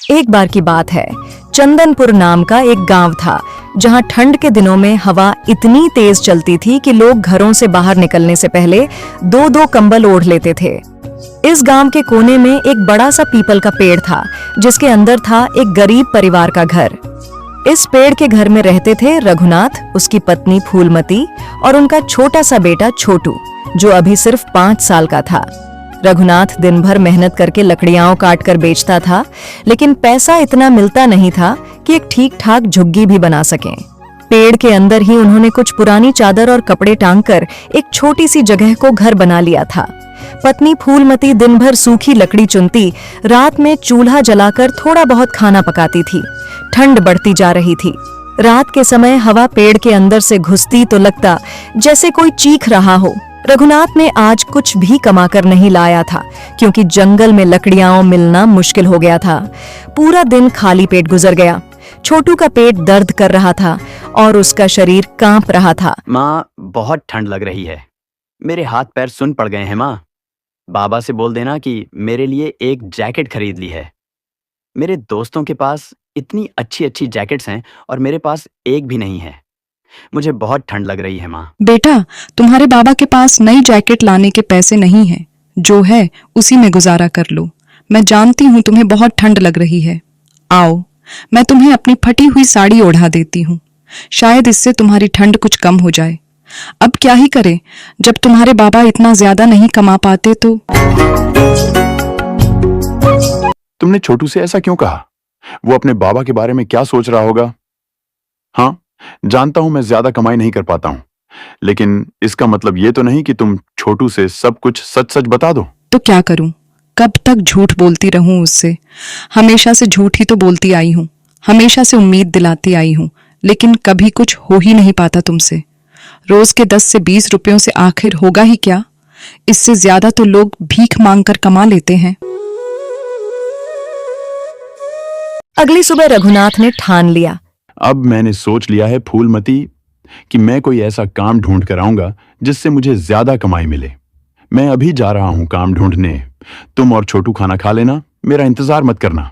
एक बार की बात है, चंदनपुर नाम का एक गांव था जहां ठंड के दिनों में हवा इतनी तेज चलती थी कि लोग घरों से बाहर निकलने से पहले दो दो कंबल ओढ़ लेते थे। इस गांव के कोने में एक बड़ा सा पीपल का पेड़ था जिसके अंदर था एक गरीब परिवार का घर। इस पेड़ के घर में रहते थे रघुनाथ, उसकी पत्नी फूलमती और उनका छोटा सा बेटा छोटू जो अभी सिर्फ 5 साल का था। रघुनाथ दिन भर मेहनत करके लकड़ियां काट कर बेचता था, लेकिन पैसा इतना मिलता नहीं था कि एक ठीक ठाक झुग्गी भी बना सकें। पेड़ के अंदर ही उन्होंने कुछ पुरानी चादर और कपड़े टांगकर एक छोटी सी जगह को घर बना लिया था। पत्नी फूलमती दिन भर सूखी लकड़ी चुनती, रात में चूल्हा जलाकर थोड़ा बहुत खाना पकाती थी। ठंड बढ़ती जा रही थी। रात के समय हवा पेड़ के अंदर से घुसती तो लगता जैसे कोई चीख रहा हो। रघुनाथ ने आज कुछ भी कमाकर नहीं लाया था क्योंकि जंगल में लकड़ियां मिलना मुश्किल हो गया था। पूरा दिन खाली पेट गुजर गया। छोटू का पेट दर्द कर रहा था और उसका शरीर कांप रहा था। माँ, बहुत ठंड लग रही है। मेरे हाथ पैर सुन पड़ गए हैं माँ। बाबा से बोल देना कि मेरे लिए एक जैकेट खरीद ली है। मेरे दोस्तों के पास इतनी अच्छी अच्छी जैकेट्स हैं और मेरे पास एक भी नहीं है। मुझे बहुत ठंड लग रही है माँ। बेटा, तुम्हारे बाबा के पास नई जैकेट लाने के पैसे नहीं हैं। जो है उसी में गुजारा कर लो। मैं जानती हूँ तुम्हें बहुत ठंड लग रही है। आओ, मैं तुम्हें अपनी फटी हुई साड़ी ओढ़ा देती हूँ। शायद इससे तुम्हारी ठंड कुछ कम हो जाए। अब क्या ही करें, जब तुम्हारे बाबा इतना ज्यादा नहीं कमा पाते तो। तुमने छोटू से ऐसा क्यों कहा? वो अपने बाबा के बारे में क्या सोच रहा होगा? हाँ, जानता हूं मैं ज्यादा कमाई नहीं कर पाता हूं, लेकिन इसका मतलब ये तो नहीं कि तुम छोटू से सब कुछ सच सच बता दो। तो क्या करूं? कब तक झूठ बोलती रहूं उससे? हमेशा से झूठ ही तो बोलती आई हूं, हमेशा से उम्मीद दिलाती आई हूं, लेकिन कभी कुछ हो ही नहीं पाता तुमसे। रोज के 10 से 20 रुपयों से आखिर होगा ही क्या? इससे ज्यादा तो लोग भीख मांगकर कमा लेते हैं। अगली सुबह रघुनाथ ने ठान लिया, अब मैंने सोच लिया है फूलमती कि मैं कोई ऐसा काम ढूंढ कर आऊंगा जिससे मुझे ज्यादा कमाई मिले। मैं अभी जा रहा हूं काम ढूंढने। तुम और छोटू खाना खा लेना, मेरा इंतजार मत करना।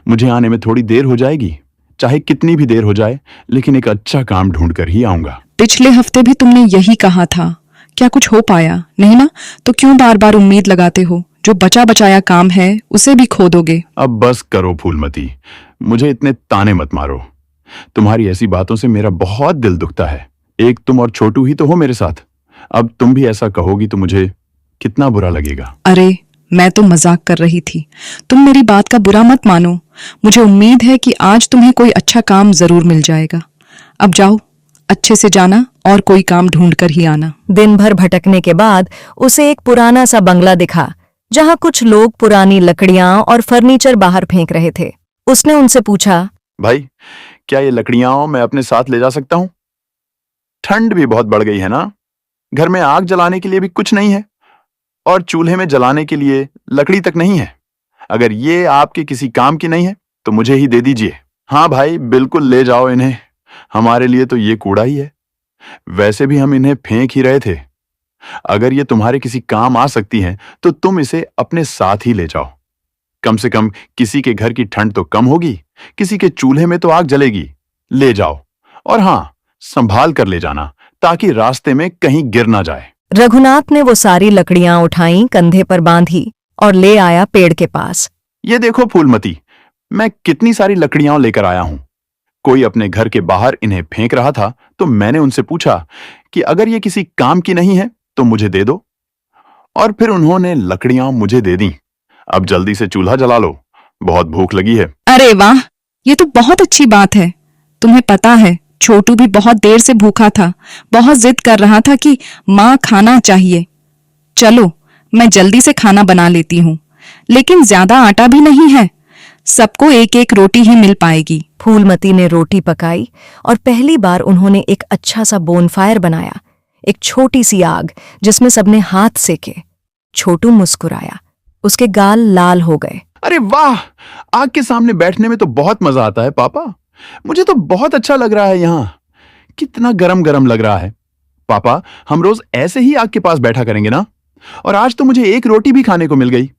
मुझे आने में थोड़ी देर हो जाएगी, चाहे कितनी भी देर हो जाए, लेकिन एक अच्छा काम ढूंढ कर ही आऊंगा। पिछले हफ्ते भी तुमने यही कहा था। क्या कुछ हो पाया? नहीं ना? तो क्यों बार बार उम्मीद लगाते हो? जो बचा बचाया काम है उसे भी खो दोगे। अब बस करो फूलमती, मुझे इतने ताने मत मारो। तुम्हारी ऐसी बातों से मेरा बहुत दिल दुखता है। एक तुम और छोटू ही तो हो मेरे साथ। अब तुम भी ऐसा कहोगी तो मुझे कितना बुरा लगेगा। अरे, मैं तो मजाक कर रही थी। तुम मेरी बात का बुरा मत मानो। मुझे उम्मीद है कि आज तुम्हें कोई अच्छा काम जरूर मिल जाएगा। अब जाओ, अच्छे से जाना और कोई काम ढूंढ कर ही आना। दिन भर भटकने के बाद उसे एक पुराना सा बंगला दिखा जहां कुछ लोग पुरानी लकड़ियां और फर्नीचर बाहर फेंक रहे थे। उसने उनसे पूछा, भाई, क्या ये लकड़ियां मैं अपने साथ ले जा सकता हूं? ठंड भी बहुत बढ़ गई है ना। घर में आग जलाने के लिए भी कुछ नहीं है और चूल्हे में जलाने के लिए लकड़ी तक नहीं है। अगर ये आपके किसी काम की नहीं है तो मुझे ही दे दीजिए। हाँ भाई, बिल्कुल ले जाओ इन्हें। हमारे लिए तो ये कूड़ा ही है। वैसे भी हम इन्हें फेंक ही रहे थे। अगर ये तुम्हारे किसी काम आ सकती हैं तो तुम इसे अपने साथ ही ले जाओ। कम से कम किसी के घर की ठंड तो कम होगी, किसी के चूल्हे में तो आग जलेगी। ले जाओ, और हाँ, संभाल कर ले जाना ताकि रास्ते में कहीं गिर ना जाए। रघुनाथ ने वो सारी लकड़ियां उठाई, कंधे पर बांधी और ले आया पेड़ के पास। ये देखो फूलमती, मैं कितनी सारी लकड़ियां लेकर आया हूं। कोई अपने घर के बाहर इन्हें फेंक रहा था तो मैंने उनसे पूछा कि अगर ये किसी काम की नहीं है तो मुझे दे दो, और फिर उन्होंने लकड़ियां मुझे दे दी। अब जल्दी से चूल्हा जला लो, बहुत भूख लगी है। अरे वाह, ये तो बहुत अच्छी बात है। तुम्हें पता है, छोटू भी बहुत देर से भूखा था, बहुत जिद कर रहा था कि माँ खाना चाहिए। चलो, मैं जल्दी से खाना बना लेती हूँ, लेकिन ज्यादा आटा भी नहीं है। सबको एक एक रोटी ही मिल पाएगी। फूलमती ने रोटी पकाई और पहली बार उन्होंने एक अच्छा सा बोनफायर बनाया, एक छोटी सी आग जिसमें सबने हाथ सेके। छोटू मुस्कुराया, उसके गाल लाल हो गए। अरे वाह, आग के सामने बैठने में तो बहुत मजा आता है पापा। मुझे तो बहुत अच्छा लग रहा है यहाँ। कितना गरम गरम लग रहा है। पापा, हम रोज ऐसे ही आग के पास बैठा करेंगे ना। और आज तो मुझे एक रोटी भी खाने को मिल गई।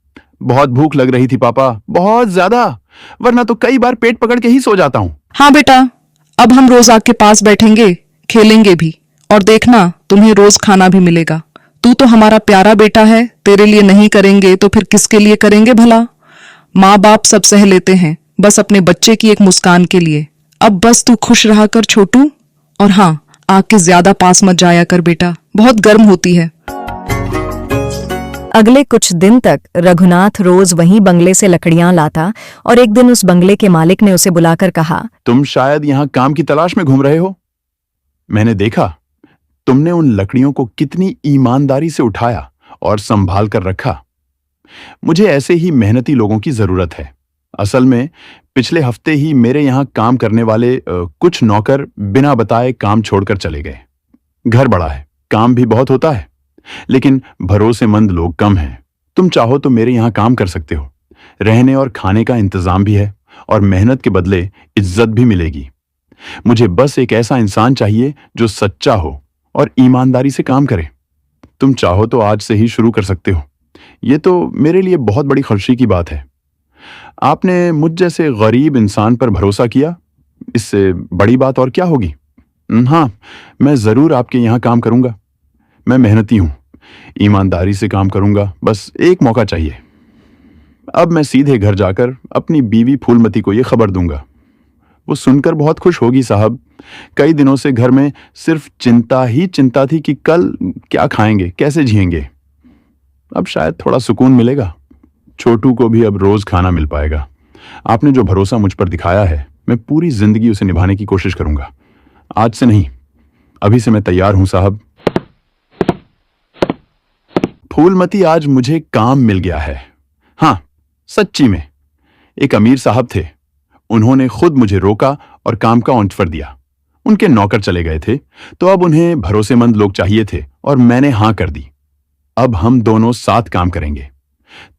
बहुत भूख लग रही थी पापा, बहुत ज्यादा, वरना तो कई बार पेट पकड़ के ही सो जाता हूँ। हाँ बेटा, अब हम रोज आग के पास बैठेंगे, खेलेंगे भी, और देखना तुम्हें रोज खाना भी मिलेगा। तू तो हमारा प्यारा बेटा है, तेरे लिए नहीं करेंगे तो फिर किसके लिए करेंगे भला। माँ बाप सब सह लेते हैं बस अपने बच्चे की एक मुस्कान के लिए। अब बस तू खुश रहा कर छोटू, और हाँ, आग के ज्यादा पास मत जाया कर बेटा, बहुत गर्म होती है। अगले कुछ दिन तक रघुनाथ रोज वहीं बंगले से लकड़ियां लाता और एक दिन उस बंगले के मालिक ने उसे बुलाकर कहा, तुम शायद यहाँ काम की तलाश में घूम रहे हो। मैंने देखा तुमने उन लकड़ियों को कितनी ईमानदारी से उठाया और संभाल कर रखा। मुझे ऐसे ही मेहनती लोगों की जरूरत है। असल में पिछले हफ्ते ही मेरे यहाँ काम करने वाले कुछ नौकर बिना बताए काम छोड़कर चले गए। घर बड़ा है, काम भी बहुत होता है, लेकिन भरोसेमंद लोग कम हैं। तुम चाहो तो मेरे यहाँ काम कर सकते हो। रहने और खाने का इंतजाम भी है और मेहनत के बदले इज्जत भी मिलेगी। मुझे बस एक ऐसा इंसान चाहिए जो सच्चा हो और ईमानदारी से काम करे। तुम चाहो तो आज से ही शुरू कर सकते हो। ये तो मेरे लिए बहुत बड़ी खुशी की बात है। आपने मुझ जैसे गरीब इंसान पर भरोसा किया, इससे बड़ी बात और क्या होगी। हाँ, मैं जरूर आपके यहाँ काम करूंगा। मैं मेहनती हूं, ईमानदारी से काम करूंगा, बस एक मौका चाहिए। अब मैं सीधे घर जाकर अपनी बीवी फूलमती को यह खबर दूंगा। वो सुनकर बहुत खुश होगी साहब। कई दिनों से घर में सिर्फ चिंता ही चिंता थी कि कल क्या खाएंगे, कैसे जिएंगे। अब शायद थोड़ा सुकून मिलेगा। छोटू को भी अब रोज खाना मिल पाएगा। आपने जो भरोसा मुझ पर दिखाया है, मैं पूरी जिंदगी उसे निभाने की कोशिश करूंगा। आज से नहीं, अभी से मैं तैयार हूं साहब। फूलमती, आज मुझे काम मिल गया है। हाँ, सच्ची में। एक अमीर साहब थे, उन्होंने खुद मुझे रोका और काम का ऑफर दिया। उनके नौकर चले गए थे, तो अब उन्हें भरोसेमंद लोग चाहिए थे और मैंने हां कर दी। अब हम दोनों साथ काम करेंगे।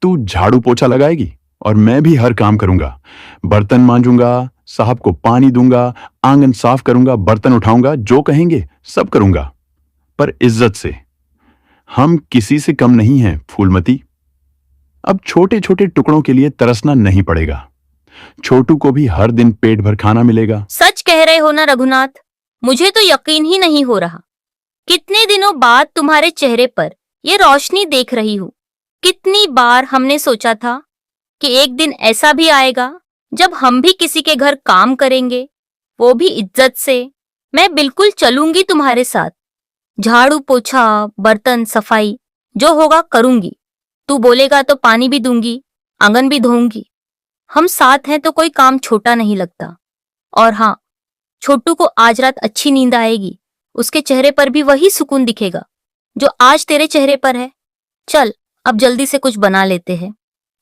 तू झाड़ू पोछा लगाएगी और मैं भी हर काम करूंगा। बर्तन मांजूंगा, साहब को पानी दूंगा, आंगन साफ करूंगा, बर्तन उठाऊंगा, जो कहेंगे सब करूंगा, पर इज्जत से। हम किसी से कम नहीं हैं फूलमती। अब छोटे छोटे टुकड़ों के लिए तरसना नहीं पड़ेगा। छोटू को भी हर दिन पेट भर खाना मिलेगा। सच कह रहे हो ना रघुनाथ, मुझे तो यकीन ही नहीं हो रहा। कितने दिनों बाद तुम्हारे चेहरे पर ये रोशनी देख रही हूँ। कितनी बार हमने सोचा था कि एक दिन ऐसा भी आएगा जब हम भी किसी के घर काम करेंगे, वो भी इज्जत से। मैं बिल्कुल चलूंगी तुम्हारे साथ। झाड़ू पोछा, बर्तन सफाई जो होगा करूंगी। तू बोलेगा तो पानी भी दूंगी, आंगन भी धोऊंगी। हम साथ हैं तो कोई काम छोटा नहीं लगता। और हाँ, छोटू को आज रात अच्छी नींद आएगी। उसके चेहरे पर भी वही सुकून दिखेगा जो आज तेरे चेहरे पर है। चल, अब जल्दी से कुछ बना लेते हैं।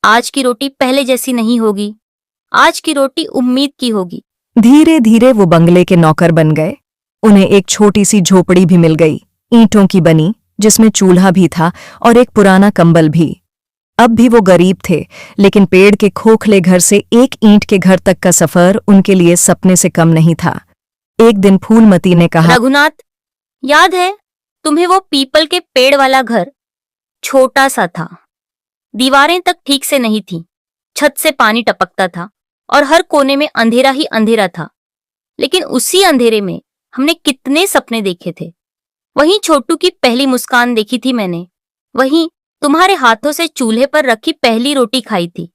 आज की रोटी पहले जैसी नहीं होगी। आज की रोटी उम्मीद की होगी। धीरे धीरे वो बंगले के नौकर बन गए। उन्हें एक छोटी सी झोपड़ी भी मिल गई, ईंटों की बनी, जिसमें चूल्हा भी था और एक पुराना कंबल भी। अब भी वो गरीब थे, लेकिन पेड़ के खोखले घर से एक ईंट के घर तक का सफर उनके लिए सपने से कम नहीं था। एक दिन फूलमती ने कहा, रघुनाथ, याद है तुम्हें वो पीपल के पेड़ वाला घर? छोटा सा था, दीवारें तक ठीक से नहीं थी, छत से पानी टपकता था और हर कोने में अंधेरा ही अंधेरा था। लेकिन उसी अंधेरे में हमने कितने सपने देखे थे। वहीं छोटू की पहली मुस्कान देखी थी मैंने। वहीं तुम्हारे हाथों से चूल्हे पर रखी पहली रोटी खाई थी।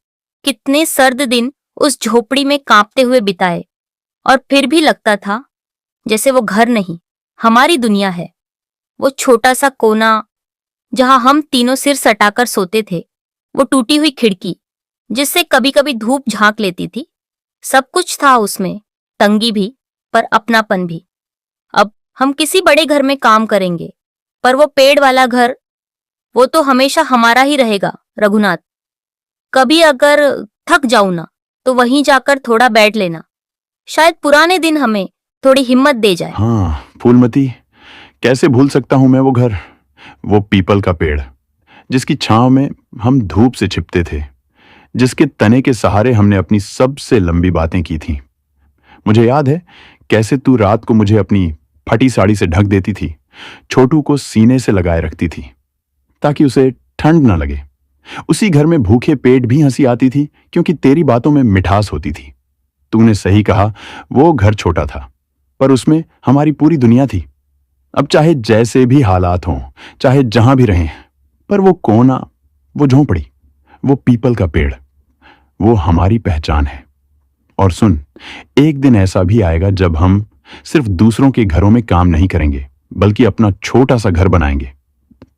कितने सर्द दिन उस झोपड़ी में कांपते हुए बिताए, और फिर भी लगता था जैसे वो घर नहीं, हमारी दुनिया है। वो छोटा सा कोना जहां हम तीनों सिर सटाकर सोते थे, वो टूटी हुई खिड़की जिससे कभी कभी धूप झांक लेती थी। सब कुछ था उसमें, तंगी भी पर अपनापन भी। अब हम किसी बड़े घर में काम करेंगे, पर वो पेड़ वाला घर, वो तो हमेशा हमारा ही रहेगा रघुनाथ। कभी अगर थक जाऊं ना, तो वहीं जाकर थोड़ा बैठ लेना। शायद पुराने दिन हमें थोड़ी हिम्मत दे जाए। हाँ फूलमती, कैसे भूल सकता हूं मैं वो घर, वो पीपल का पेड़ जिसकी छांव में हम धूप से छिपते थे, जिसके तने के सहारे हमने अपनी सबसे लंबी बातें की थी। मुझे याद है कैसे तू रात को मुझे अपनी फटी साड़ी से ढक देती थी, छोटू को सीने से लगाए रखती थी ताकि उसे ठंड न लगे। उसी घर में भूखे पेट भी हंसी आती थी क्योंकि तेरी बातों में मिठास होती थी। तूने सही कहा, वो घर छोटा था पर उसमें हमारी पूरी दुनिया थी। अब चाहे जैसे भी हालात हों, चाहे जहां भी रहें, पर वो कोना, वो झोंपड़ी, वो पीपल का पेड़, वो हमारी पहचान है। और सुन, एक दिन ऐसा भी आएगा जब हम सिर्फ दूसरों के घरों में काम नहीं करेंगे, बल्कि अपना छोटा सा घर बनाएंगे,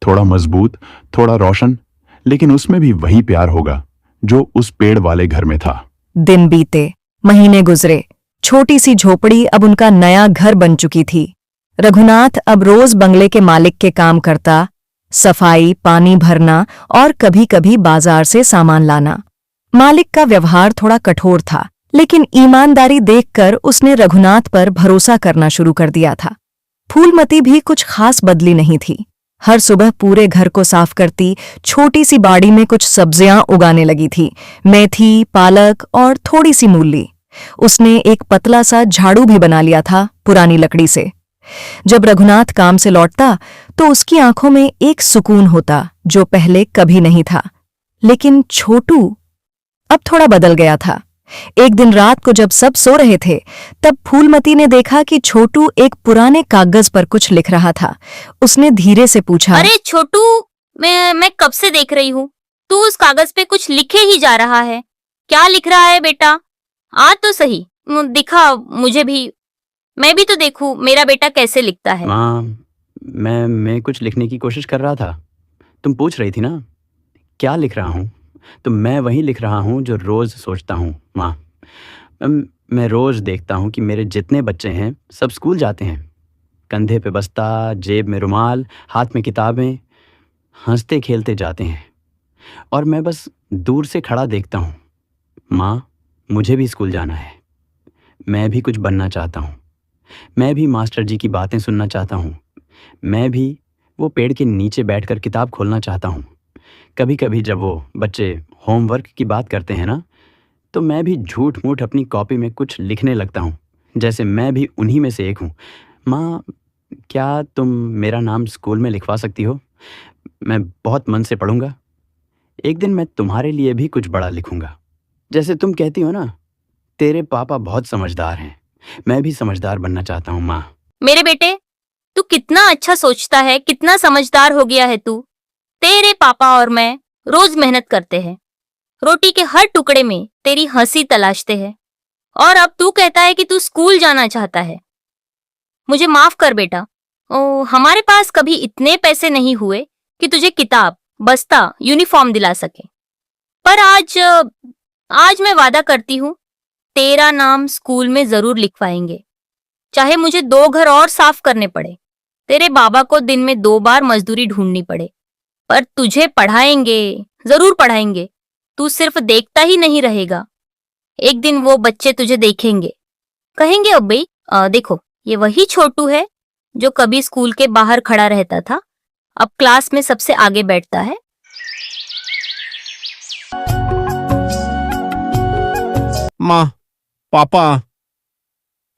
थोड़ा मजबूत, थोड़ा रोशन, लेकिन उसमें भी वही प्यार होगा जो उस पेड़ वाले घर में था। दिन बीते, महीने गुजरे। छोटी सी झोपड़ी अब उनका नया घर बन चुकी थी। रघुनाथ अब रोज बंगले के मालिक के काम करता, सफाई, पानी भरना और कभी-कभी बाजार से सामान लाना। मालिक का व्यवहार थोड़ा कठोर था, लेकिन ईमानदारी देखकर उसने रघुनाथ पर भरोसा करना शुरू कर दिया था। फूलमती भी कुछ खास बदली नहीं थी। हर सुबह पूरे घर को साफ करती, छोटी सी बाड़ी में कुछ सब्जियां उगाने लगी थी, मेथी, पालक और थोड़ी सी मूली। उसने एक पतला सा झाड़ू भी बना लिया था पुरानी लकड़ी से। जब रघुनाथ काम से लौटता तो उसकी आंखों में एक सुकून होता जो पहले कभी नहीं था। लेकिन छोटू अब थोड़ा बदल गया था। एक दिन रात को जब सब सो रहे थे, तब फूलमती ने देखा कि छोटू एक पुराने कागज पर कुछ लिख रहा था। उसने धीरे से पूछा, अरे छोटू, मैं कब से देख रही हूँ, तू उस कागज पे कुछ लिखे ही जा रहा है। क्या लिख रहा है बेटा? आ तो सही, दिखा मुझे भी, मैं भी तो देखूं मेरा बेटा कैसे लिखता है। माँ, मैं कुछ लिखने की कोशिश कर रहा था। तुम पूछ रही थी ना क्या लिख रहा हूँ, तो मैं वही लिख रहा हूँ जो रोज़ सोचता हूँ माँ। मैं रोज़ देखता हूँ कि मेरे जितने बच्चे हैं सब स्कूल जाते हैं, कंधे पे बस्ता, जेब में रुमाल, हाथ में किताबें, हंसते खेलते जाते हैं, और मैं बस दूर से खड़ा देखता हूँ। माँ, मुझे भी स्कूल जाना है, मैं भी कुछ बनना चाहता हूँ, मैं भी मास्टर जी की बातें सुनना चाहता हूँ, मैं भी वो पेड़ के नीचे बैठकर किताब खोलना चाहता हूँ। कभी कभी जब वो बच्चे होमवर्क की बात करते हैं ना, तो मैं भी झूठ मूठ अपनी कॉपी में कुछ लिखने लगता हूँ, जैसे मैं भी उन्हीं में से एक हूँ। माँ, क्या तुम मेरा नाम स्कूल में लिखवा सकती हो? मैं बहुत मन से पढ़ूंगा। एक दिन मैं तुम्हारे लिए भी कुछ बड़ा लिखूंगा। जैसे तुम कहती हो ना, तेरे पापा बहुत समझदार हैं, मैं भी समझदार बनना चाहता हूँ माँ। मेरे बेटे, तू कितना अच्छा सोचता है, कितना समझदार हो गया है तू। तेरे पापा और मैं रोज मेहनत करते हैं, रोटी के हर टुकड़े में तेरी हंसी तलाशते हैं, और अब तू कहता है कि तू स्कूल जाना चाहता है। मुझे माफ कर बेटा, हमारे पास कभी इतने पैसे नहीं हुए कि तुझे किताब, बस्ता, यूनिफॉर्म दिला सके। पर आज मैं वादा करती हूँ, तेरा नाम स्कूल में जरूर लिखवाएंगे, चाहे मुझे 2 घर और साफ करने पड़े, तेरे बाबा को दिन में 2 बार मजदूरी ढूंढनी पड़े, पर तुझे पढ़ाएंगे, जरूर पढ़ाएंगे। तू सिर्फ देखता ही नहीं रहेगा। एक दिन वो बच्चे तुझे देखेंगे, कहेंगे, अब भाई देखो, ये वही छोटू है जो कभी स्कूल के बाहर खड़ा रहता था, अब क्लास में सबसे आगे बैठता है। माँ, पापा,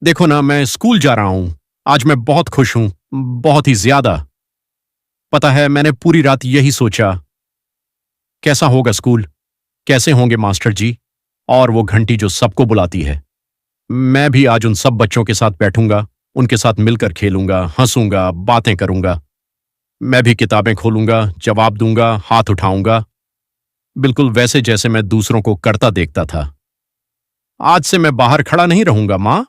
देखो ना, मैं स्कूल जा रहा हूं। आज मैं बहुत खुश हूं, बहुत ही ज्यादा। पता है, मैंने पूरी रात यही सोचा, कैसा होगा स्कूल, कैसे होंगे मास्टर जी, और वो घंटी जो सबको बुलाती है। मैं भी आज उन सब बच्चों के साथ बैठूंगा, उनके साथ मिलकर खेलूंगा, हंसूंगा, बातें करूंगा। मैं भी किताबें खोलूंगा, जवाब दूंगा, हाथ उठाऊंगा, बिल्कुल वैसे जैसे मैं दूसरों को करता देखता था। आज से मैं बाहर खड़ा नहीं रहूंगा माँ,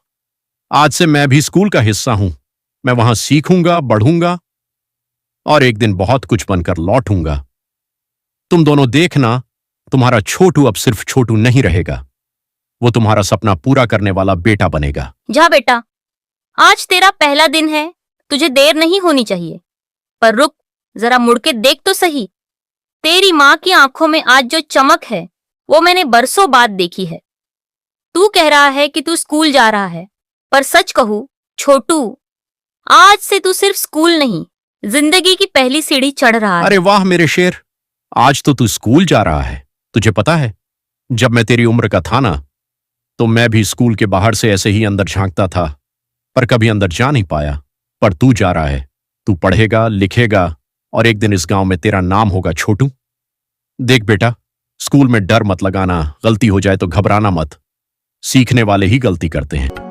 आज से मैं भी स्कूल का हिस्सा हूं। मैं वहां सीखूंगा, बढ़ूंगा, और एक दिन बहुत कुछ बनकर लौटूंगा। तुम दोनों देखना, तुम्हारा छोटू अब सिर्फ छोटू नहीं रहेगा, वो तुम्हारा सपना पूरा करने वाला बेटा बनेगा। जा बेटा, आज तेरा पहला दिन है, तुझे देर नहीं होनी चाहिए। पर रुक, जरा मुड़ के देख तो सही। तेरी माँ की आंखों में आज जो चमक है, वो मैंने बरसों बाद देखी है। तू कह रहा है कि तू स्कूल जा रहा है, पर सच कहूं छोटू, आज से तू सिर्फ स्कूल नहीं, जिंदगी की पहली सीढ़ी चढ़ रहा है। अरे वाह मेरे शेर, आज तो तू स्कूल जा रहा है। तुझे पता है, जब मैं तेरी उम्र का था ना, तो मैं भी स्कूल के बाहर से ऐसे ही अंदर झांकता था, पर कभी अंदर जा नहीं पाया। पर तू जा रहा है, तू पढ़ेगा, लिखेगा, और एक दिन इस गांव में तेरा नाम होगा छोटू। देख बेटा, स्कूल में डर मत लगाना, गलती हो जाए तो घबराना मत। सीखने वाले ही गलती करते हैं।